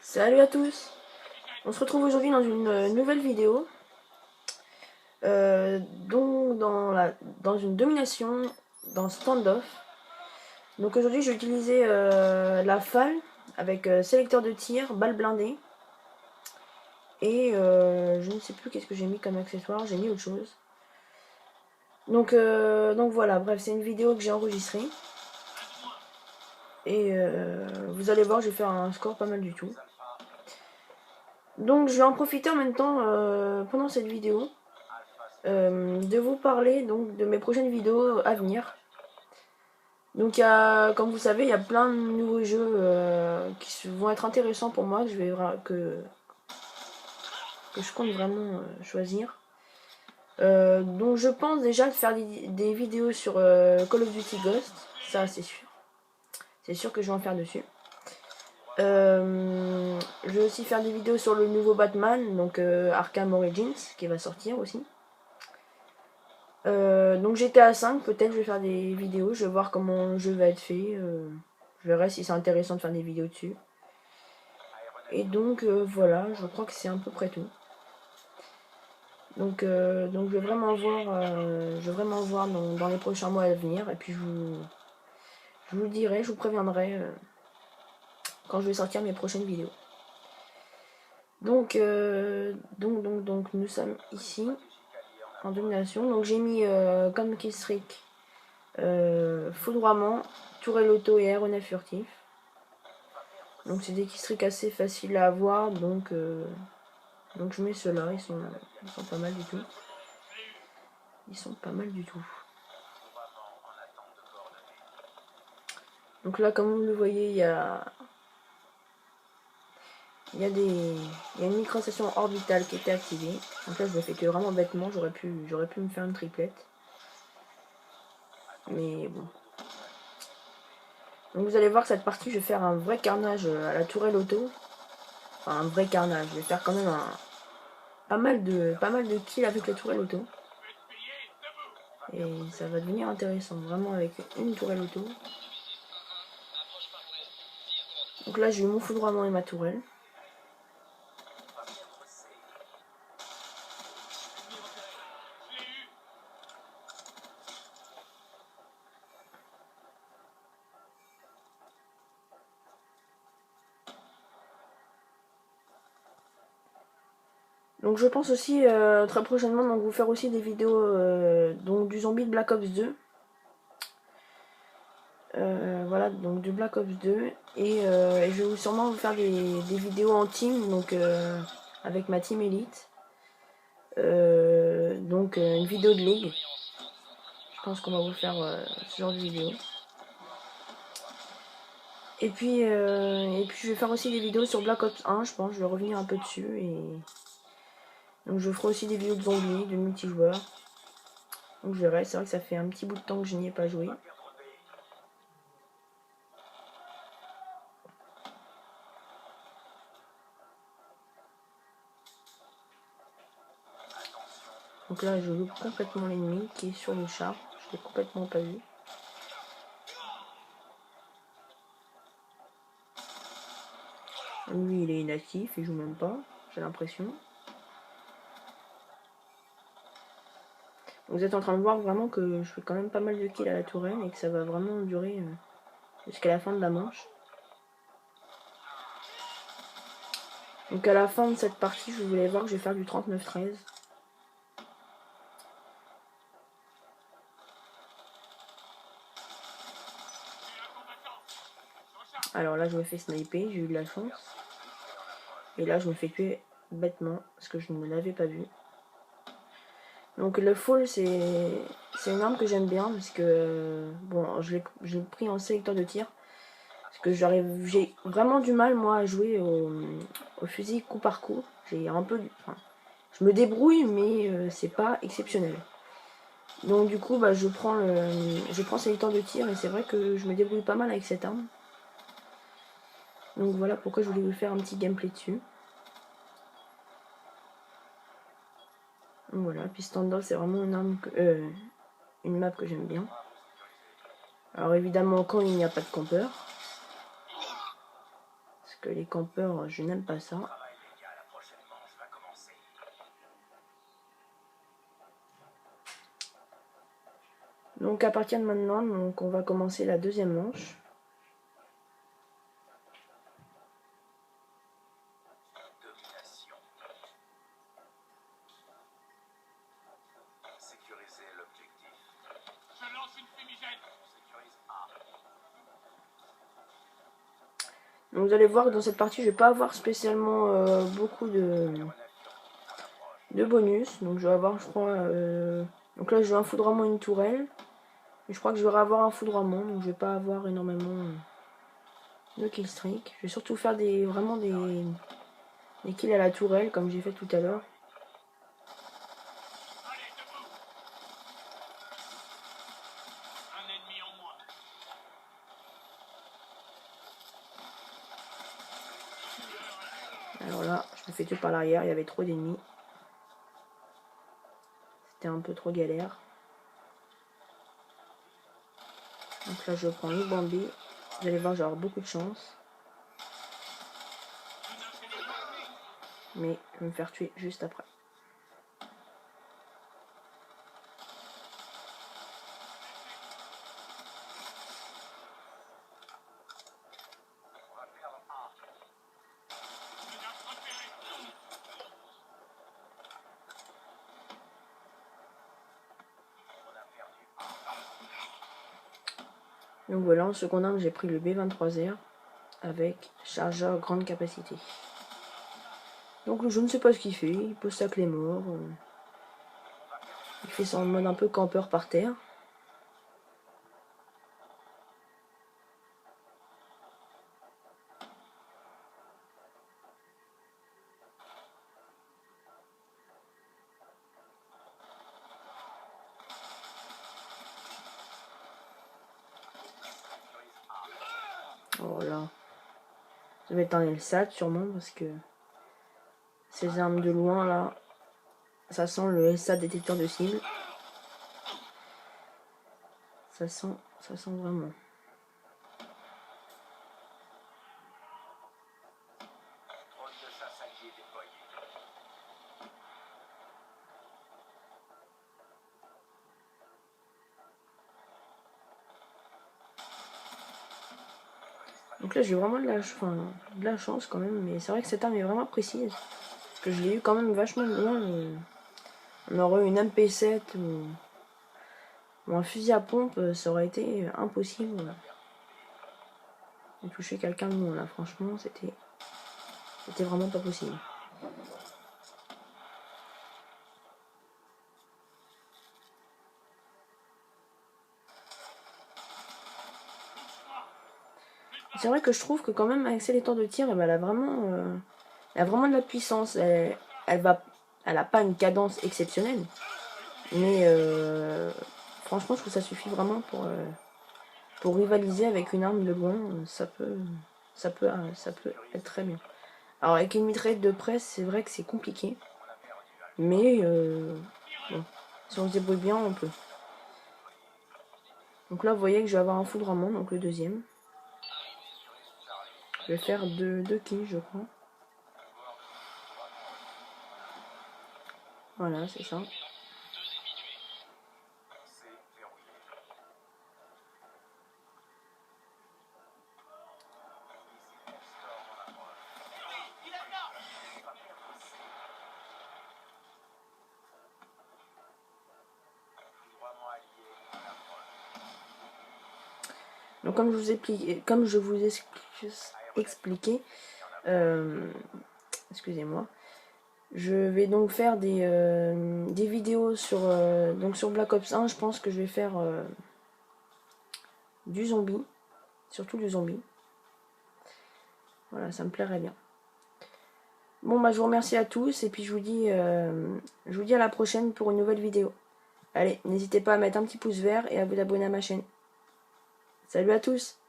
Salut à tous. On se retrouve aujourd'hui dans une nouvelle vidéo, donc dans une domination, dans standoff. Donc aujourd'hui j'ai utilisé la FAL avec sélecteur de tir, balle blindée. Et je ne sais plus qu'est-ce que j'ai mis comme accessoire, j'ai mis autre chose. Donc voilà, bref, c'est une vidéo que j'ai enregistrée. Et vous allez voir, je vais faire un score pas mal du tout. Donc je vais en profiter en même temps pendant cette vidéo de vous parler donc de mes prochaines vidéos à venir. Donc comme vous savez, il y a plein de nouveaux jeux qui vont être intéressants pour moi, que je compte vraiment choisir. Donc je pense déjà de faire des vidéos sur Call of Duty Ghost, ça c'est sûr. C'est sûr que je vais en faire dessus. Je vais aussi faire des vidéos sur le nouveau Batman, donc Arkham Origins, qui va sortir aussi. Donc GTA 5, peut-être je vais faire des vidéos, je vais voir comment le jeu va être fait. Je verrai si c'est intéressant de faire des vidéos dessus. Et donc voilà, je crois que c'est à peu près tout. Donc je vais vraiment voir dans les prochains mois à venir. Et puis je vous le dirai, je vous préviendrai quand je vais sortir mes prochaines vidéos. Donc nous sommes ici en domination. Donc j'ai mis comme killstreak foudroiement, tourelle auto et aéronef furtif. Donc c'est des killstreaks assez faciles à avoir, donc je mets ceux-là, ils sont pas mal du tout. Ils sont pas mal du tout. Donc là, comme vous le voyez, il y a une microstation orbitale qui était activée. Donc là, je le fais que vraiment bêtement, j'aurais pu me faire une triplette. Mais bon. Donc vous allez voir que cette partie, je vais faire un vrai carnage à la tourelle auto. Enfin, un vrai carnage. Je vais faire quand même pas mal de kills avec la tourelle auto. Et ça va devenir intéressant, vraiment avec une tourelle auto. Donc là, j'ai eu mon foudroiement et ma tourelle. Donc je pense aussi très prochainement donc vous faire aussi des vidéos donc du zombie de Black Ops 2. Voilà, donc du Black Ops 2. Et je vais sûrement vous faire des vidéos en team, donc avec ma team Elite. Donc une vidéo de ligue. Je pense qu'on va vous faire ce genre de vidéo. Et puis je vais faire aussi des vidéos sur Black Ops 1, je pense, je vais revenir un peu dessus. Et donc je ferai aussi des vidéos de zombies, de multijoueurs. Donc je verrai, c'est vrai que ça fait un petit bout de temps que je n'y ai pas joué. Donc là je loupe complètement l'ennemi qui est sur le char, je l'ai complètement pas vu. Lui il est inactif, il joue même pas, j'ai l'impression. Vous êtes en train de voir vraiment que je fais quand même pas mal de kills à la tourelle et que ça va vraiment durer jusqu'à la fin de la manche. Donc à la fin de cette partie, je voulais voir que je vais faire du 39-13. Alors là je me fais sniper, j'ai eu de la chance. Et là je me fais tuer bêtement parce que je ne l'avais pas vu. Donc le full c'est une arme que j'aime bien parce que bon je l'ai pris en sélecteur de tir. Parce que j'ai vraiment du mal moi à jouer au fusil coup par coup. J'ai un peu enfin, je me débrouille mais c'est pas exceptionnel. Donc du coup bah je prends sélecteur de tir et c'est vrai que je me débrouille pas mal avec cette arme. Donc voilà pourquoi je voulais vous faire un petit gameplay dessus. Donc voilà, puis Standoff c'est vraiment une map que j'aime bien. Alors évidemment quand il n'y a pas de campeur. Parce que les campeurs, je n'aime pas ça. Donc à partir de maintenant, donc, on va commencer la deuxième manche. Donc vous allez voir que dans cette partie, je vais pas avoir spécialement beaucoup de bonus. Donc je vais avoir, je crois, donc là je vais un foudroiement, une tourelle. Et je crois que je vais avoir un foudroiement, donc je vais pas avoir énormément de killstreak. Je vais surtout faire vraiment des kills à la tourelle, comme j'ai fait tout à l'heure. Alors là, je me fais tuer par l'arrière, il y avait trop d'ennemis. C'était un peu trop galère. Donc là, je prends le Bambi. Vous allez voir, j'ai avoir beaucoup de chance. Mais je vais me faire tuer juste après. Donc voilà, en seconde arme, j'ai pris le B23R avec chargeur grande capacité. Donc je ne sais pas ce qu'il fait, il pose sa clé mort. Il fait ça en mode un peu campeur par terre. Voilà. Ça va être un LSAT sûrement parce que ces armes de loin là, ça sent le LSAT détecteur de cible. Ça sent vraiment. Donc là j'ai vraiment de la chance quand même, mais c'est vrai que cette arme est vraiment précise. Parce que je l'ai eu quand même vachement de loin. On aurait eu une MP7 ou un fusil à pompe, ça aurait été impossible de toucher quelqu'un de loin là. Franchement, c'était vraiment pas possible. C'est vrai que je trouve que quand même avec ses temps de tir, eh ben, elle a vraiment de la puissance. Elle a pas une cadence exceptionnelle, mais franchement, je trouve que ça suffit vraiment pour rivaliser avec une arme de loin. Ça peut être très bien. Alors avec une mitraillette de presse, c'est vrai que c'est compliqué, mais bon, si on se débrouille bien, on peut. Donc là, vous voyez que je vais avoir un foudroiement, donc le deuxième. Je vais faire deux kills, je crois. Voilà, c'est ça. Donc comme je vous ai expliqué, excusez-moi, je vais donc faire des vidéos sur Black Ops 1. Je pense que je vais faire du zombie, surtout du zombie. Voilà, ça me plairait bien. Bon bah je vous remercie à tous et puis je vous dis à la prochaine pour une nouvelle vidéo. Allez, n'hésitez pas à mettre un petit pouce vert et à vous abonner à ma chaîne. Salut à tous!